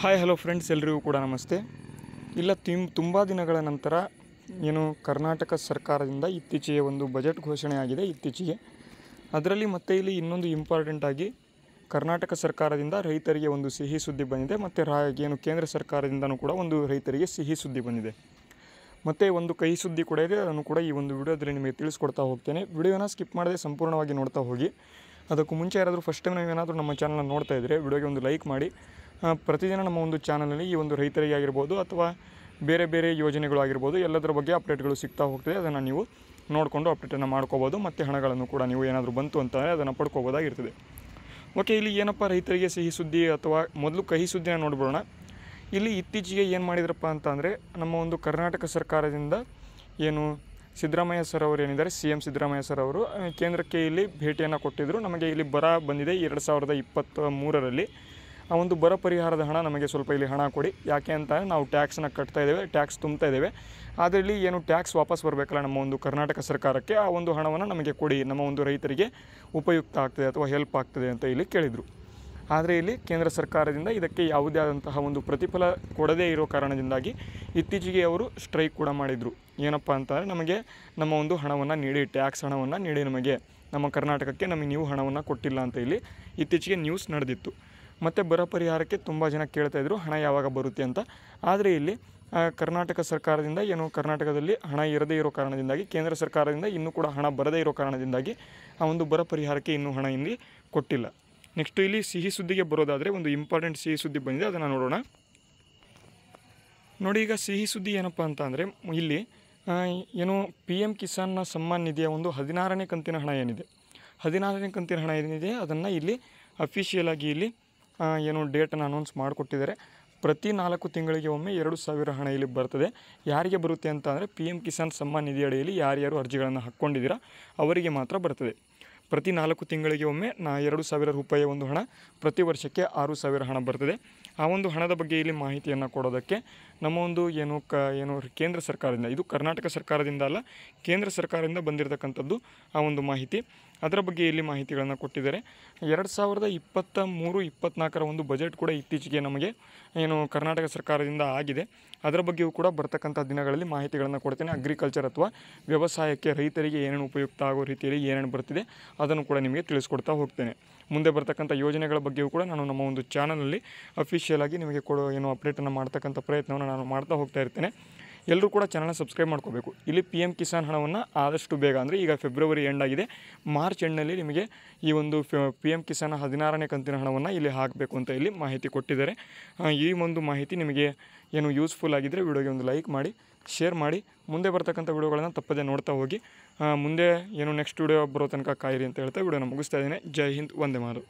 Hi hello friends, ಎಲ್ರಿಗೂ ಕೂಡ ನಮಸ್ತೆ. ಇಲ್ಲ ತುಂಬ ದಿನಗಳ ನಂತರ ಕರ್ನಾಟಕ ಸರ್ಕಾರದಿಂದ ಇತ್ತೀಚೆಗೆ ಒಂದು ಬಜೆಟ್ ಘೋಷಣೆ ಆಗಿದೆ ಇತ್ತೀಚೆಗೆ. ಅದರಲ್ಲಿ ಮತ್ತೆ ಇಲ್ಲಿ ಇನ್ನೊಂದು ಇಂಪಾರ್ಟೆಂಟ್ ಆಗಿ ಕರ್ನಾಟಕ ಸರ್ಕಾರದಿಂದ ರೈತರಿಗೆ ಒಂದು ಸಿಹಿ ಸುದ್ದಿ ಬಂದಿದೆ, ಮತ್ತು ಕೇಂದ್ರ ಸರ್ಕಾರದಿಂದನೂ ಕೂಡ ಒಂದು ರೈತರಿಗೆ ಸಿಹಿ ಸುದ್ದಿ ಬಂದಿದೆ, ಮತ್ತು ಒಂದು ಕಹಿ ಸುದ್ದಿ ಕೂಡ ಇದೆ. ಅದನ್ನು ಕೂಡ ಈ ಒಂದು ವಿಡಿಯೋದಲ್ಲಿ ನಿಮಗೆ ತಿಳಿಸ್ಕೊಡ್ತಾ ಹೋಗ್ತೇನೆ. ವಿಡಿಯೋನ ಸ್ಕಿಪ್ ಮಾಡದೆ ಸಂಪೂರ್ಣವಾಗಿ ನೋಡ್ತಾ ಹೋಗಿ. ಅದಕ್ಕೂ ಮುಂಚೆ ಯಾರಾದರೂ ಫಸ್ಟ್ ಟೈಮ್ ನೀವೇನಾದರೂ ನಮ್ಮ ಚಾನಲ್ನ ನೋಡ್ತಾ ಇದ್ದರೆ ವಿಡಿಯೋಗೆ ಒಂದು ಲೈಕ್ ಮಾಡಿ. ಪ್ರತಿದಿನ ನಮ್ಮ ಒಂದು ಚಾನಲಲ್ಲಿ ಈ ಒಂದು ರೈತರಿಗೆ ಆಗಿರ್ಬೋದು ಅಥವಾ ಬೇರೆ ಬೇರೆ ಯೋಜನೆಗಳು ಆಗಿರ್ಬೋದು ಎಲ್ಲದರ ಬಗ್ಗೆ ಅಪ್ಡೇಟ್ಗಳು ಸಿಗ್ತಾ ಹೋಗ್ತದೆ. ಅದನ್ನು ನೀವು ನೋಡಿಕೊಂಡು ಅಪ್ಡೇಟನ್ನು ಮಾಡ್ಕೋಬೋದು, ಮತ್ತು ಹಣಗಳನ್ನು ಕೂಡ ನೀವು ಏನಾದರೂ ಬಂತು ಅಂತಂದರೆ ಅದನ್ನು ಪಡ್ಕೋಬೋದಾಗಿರ್ತದೆ. ಓಕೆ, ಇಲ್ಲಿ ಏನಪ್ಪ ರೈತರಿಗೆ ಸಿಹಿ ಸುದ್ದಿ ಅಥವಾ ಮೊದಲು ಕಹಿ ಸುದ್ದಿನ ನೋಡ್ಬಿಡೋಣ. ಇಲ್ಲಿ ಇತ್ತೀಚೆಗೆ ಏನು ಮಾಡಿದ್ರಪ್ಪ ಅಂತ ಅಂದರೆ, ನಮ್ಮ ಒಂದು ಕರ್ನಾಟಕ ಸರ್ಕಾರದಿಂದ ಸಿದ್ದರಾಮಯ್ಯ ಸರ್ ಅವರು ಏನಿದ್ದಾರೆ, CM ಸಿದ್ದರಾಮಯ್ಯ ಸರ್ ಅವರು ಕೇಂದ್ರಕ್ಕೆ ಇಲ್ಲಿ ಭೇಟಿಯನ್ನು ಕೊಟ್ಟಿದ್ದರು. ನಮಗೆ ಇಲ್ಲಿ ಬರ ಬಂದಿದೆ 2023ರಲ್ಲಿ. ಆ ಒಂದು ಬರ ಪರಿಹಾರದ ಹಣ ನಮಗೆ ಸ್ವಲ್ಪ ಇಲ್ಲಿ ಹಣ ಕೊಡಿ, ಯಾಕೆ ಅಂತ ನಾವು ಟ್ಯಾಕ್ಸನ್ನ ಕಟ್ತಾ ಇದ್ದೇವೆ, ಟ್ಯಾಕ್ಸ್ ತುಂಬ್ತಾ ಇದ್ದೇವೆ. ಆದರೆ ಇಲ್ಲಿ ಟ್ಯಾಕ್ಸ್ ವಾಪಸ್ ಬರಬೇಕಲ್ಲ ನಮ್ಮ ಒಂದು ಕರ್ನಾಟಕ ಸರ್ಕಾರಕ್ಕೆ, ಆ ಒಂದು ಹಣವನ್ನು ನಮಗೆ ಕೊಡಿ, ನಮ್ಮ ಒಂದು ರೈತರಿಗೆ ಉಪಯುಕ್ತ ಆಗ್ತದೆ ಅಥವಾ ಹೆಲ್ಪ್ ಆಗ್ತದೆ ಅಂತ ಇಲ್ಲಿ ಕೇಳಿದರು. ಆದರೆ ಇಲ್ಲಿ ಕೇಂದ್ರ ಸರ್ಕಾರದಿಂದ ಇದಕ್ಕೆ ಯಾವುದೇ ಆದಂತಹ ಒಂದು ಪ್ರತಿಫಲ ಕೊಡದೇ ಇರೋ ಕಾರಣದಿಂದಾಗಿ ಇತ್ತೀಚೆಗೆ ಅವರು ಸ್ಟ್ರೈಕ್ ಕೂಡ ಮಾಡಿದರು. ಏನಪ್ಪ ಅಂತಂದರೆ, ನಮಗೆ ನಮ್ಮ ಒಂದು ಹಣವನ್ನು ನೀಡಿ, ಟ್ಯಾಕ್ಸ್ ಹಣವನ್ನು ನೀಡಿ, ನಮಗೆ ನಮ್ಮ ಕರ್ನಾಟಕಕ್ಕೆ ನಮಗೆ ನೀವು ಹಣವನ್ನು ಕೊಟ್ಟಿಲ್ಲ ಅಂತ ಇಲ್ಲಿ ಇತ್ತೀಚೆಗೆ ನ್ಯೂಸ್ ನಡೆದಿತ್ತು. ಮತ್ತು ಬರ ಪರಿಹಾರಕ್ಕೆ ತುಂಬ ಜನ ಕೇಳ್ತಾಯಿದ್ರು ಹಣ ಯಾವಾಗ ಬರುತ್ತೆ ಅಂತ. ಆದರೆ ಇಲ್ಲಿ ಕರ್ನಾಟಕ ಸರ್ಕಾರದಿಂದ ಕರ್ನಾಟಕದಲ್ಲಿ ಹಣ ಇರದೇ ಇರೋ ಕಾರಣದಿಂದಾಗಿ, ಕೇಂದ್ರ ಸರ್ಕಾರದಿಂದ ಇನ್ನೂ ಕೂಡ ಹಣ ಬರದೇ ಇರೋ ಕಾರಣದಿಂದಾಗಿ ಆ ಒಂದು ಬರ ಪರಿಹಾರಕ್ಕೆ ಇನ್ನೂ ಹಣ ಇಲ್ಲಿ ಕೊಟ್ಟಿಲ್ಲ. ನೆಕ್ಸ್ಟು ಇಲ್ಲಿ ಸಿಹಿ ಸುದ್ದಿಗೆ ಬರೋದಾದರೆ ಒಂದು ಇಂಪಾರ್ಟೆಂಟ್ ಸಿಹಿ ಸುದ್ದಿ ಬಂದಿದೆ, ಅದನ್ನು ನೋಡೋಣ. ನೋಡಿ, ಈಗ ಸಿಹಿ ಸುದ್ದಿ ಏನಪ್ಪ ಅಂತ ಅಂದರೆ, ಇಲ್ಲಿ PM ಕಿಸಾನ್ನ ಸಮ್ಮಾನ್ ನಿಧಿಯ ಒಂದು 16ನೇ ಕಂತಿನ ಹಣ ಏನಿದೆ, 16ನೇ ಕಂತಿನ ಹಣ ಏನಿದೆ ಅದನ್ನು ಇಲ್ಲಿ ಅಫಿಷಿಯಲ್ ಆಗಿ ಇಲ್ಲಿ ಡೇಟನ್ನು ಅನೌನ್ಸ್ ಮಾಡಿಕೊಟ್ಟಿದ್ದಾರೆ. ಪ್ರತಿ 4 ತಿಂಗಳಿಗೆ ಒಮ್ಮೆ 2,000 ಹಣ ಇಲ್ಲಿ ಬರ್ತದೆ. ಯಾರಿಗೆ ಬರುತ್ತೆ ಅಂತ ಅಂದರೆ, PM ಕಿಸಾನ್ ಸಮ್ಮಾನ್ ನಿಧಿ ಅಡಿಯಲ್ಲಿ ಯಾರ್ಯಾರು ಅರ್ಜಿಗಳನ್ನು ಹಾಕ್ಕೊಂಡಿದ್ದೀರಾ ಅವರಿಗೆ ಮಾತ್ರ ಬರ್ತದೆ. ಪ್ರತಿ 4 ತಿಂಗಳಿಗೆ ಒಮ್ಮೆ 2,000 ರೂಪಾಯಿ ಒಂದು ಹಣ, ಪ್ರತಿ ವರ್ಷಕ್ಕೆ 6,000 ಹಣ ಬರ್ತದೆ. ಆ ಒಂದು ಹಣದ ಬಗ್ಗೆ ಇಲ್ಲಿ ಮಾಹಿತಿಯನ್ನು ಕೊಡೋದಕ್ಕೆ ನಮ್ಮ ಒಂದು ಕೇಂದ್ರ ಸರ್ಕಾರದಿಂದ, ಇದು ಕರ್ನಾಟಕ ಸರ್ಕಾರದಿಂದ ಅಲ್ಲ, ಕೇಂದ್ರ ಸರ್ಕಾರದಿಂದ ಬಂದಿರತಕ್ಕಂಥದ್ದು ಆ ಒಂದು ಮಾಹಿತಿ. ಅದರ ಬಗ್ಗೆ ಇಲ್ಲಿ ಮಾಹಿತಿಗಳನ್ನು ಕೊಟ್ಟಿದ್ದಾರೆ. 2023-24 ಒಂದು ಬಜೆಟ್ ಕೂಡ ಇತ್ತೀಚೆಗೆ ನಮಗೆ ಕರ್ನಾಟಕ ಸರ್ಕಾರದಿಂದ ಆಗಿದೆ. ಅದರ ಬಗ್ಗೆಯೂ ಕೂಡ ಬರ್ತಕ್ಕಂಥ ದಿನಗಳಲ್ಲಿ ಮಾಹಿತಿಗಳನ್ನು ಕೊಡ್ತೇನೆ. ಅಗ್ರಿಕಲ್ಚರ್ ಅಥವಾ ವ್ಯವಸಾಯಕ್ಕೆ ರೈತರಿಗೆ ಏನೇನು ಉಪಯುಕ್ತ ಆಗೋ ರೀತಿಯಲ್ಲಿ ಏನೇನು ಬರ್ತಿದೆ ಅದನ್ನು ಕೂಡ ನಿಮಗೆ ತಿಳಿಸ್ಕೊಡ್ತಾ ಹೋಗ್ತೇನೆ. ಮುಂದೆ ಬರ್ತಕ್ಕಂಥ ಯೋಜನೆಗಳ ಬಗ್ಗೆಯೂ ಕೂಡ ನಾನು ನಮ್ಮ ಒಂದು ಚಾನಲಲ್ಲಿ ಅಫಿಷಿಯಲ್ ಆಗಿ ನಿಮಗೆ ಅಪ್ಡೇಟನ್ನು ಮಾಡ್ತಕ್ಕಂಥ ಪ್ರಯತ್ನವನ್ನು ನಾನು ಮಾಡ್ತಾ ಹೋಗ್ತಾ ಇರ್ತೇನೆ. ಎಲ್ಲರೂ ಕೂಡ ಚಾನಲ್ನ ಸಬ್ಸ್ಕ್ರೈಬ್ ಮಾಡ್ಕೋಬೇಕು. ಇಲ್ಲಿ PM ಕಿಸಾನ್ ಹಣವನ್ನು ಆದಷ್ಟು ಬೇಗ, ಅಂದರೆ ಈಗ ಫೆಬ್ರವರಿ ಎಂಡ್ ಆಗಿದೆ, ಮಾರ್ಚ್ ಎಂಡ್ನಲ್ಲಿ ನಿಮಗೆ ಈ ಒಂದು PM ಕಿಸಾನ್ 16ನೇ ಕಂತಿನ ಹಣವನ್ನು ಇಲ್ಲಿ ಹಾಕಬೇಕು ಅಂತ ಇಲ್ಲಿ ಮಾಹಿತಿ ಕೊಟ್ಟಿದ್ದಾರೆ. ಈ ಒಂದು ಮಾಹಿತಿ ನಿಮಗೆ ಯೂಸ್ಫುಲ್ ಆಗಿದ್ದರೆ ವಿಡಿಯೋಗೆ ಒಂದು ಲೈಕ್ ಮಾಡಿ, ಶೇರ್ ಮಾಡಿ. ಮುಂದೆ ಬರ್ತಕ್ಕಂಥ ವಿಡಿಯೋಗಳನ್ನು ತಪ್ಪದೆ ನೋಡ್ತಾ ಹೋಗಿ. ಮುಂದೆ ನೆಕ್ಸ್ಟ್ ವಿಡಿಯೋ ಬರೋ ತನಕ ಕಾಯಿರಿ ಅಂತ ಹೇಳ್ತಾ ವಿಡಿಯೋನ ಮುಗಿಸ್ತಾ ಇದ್ದೇನೆ. ಜೈ ಹಿಂದ್, ವಂದೇ ಮಾತರಂ.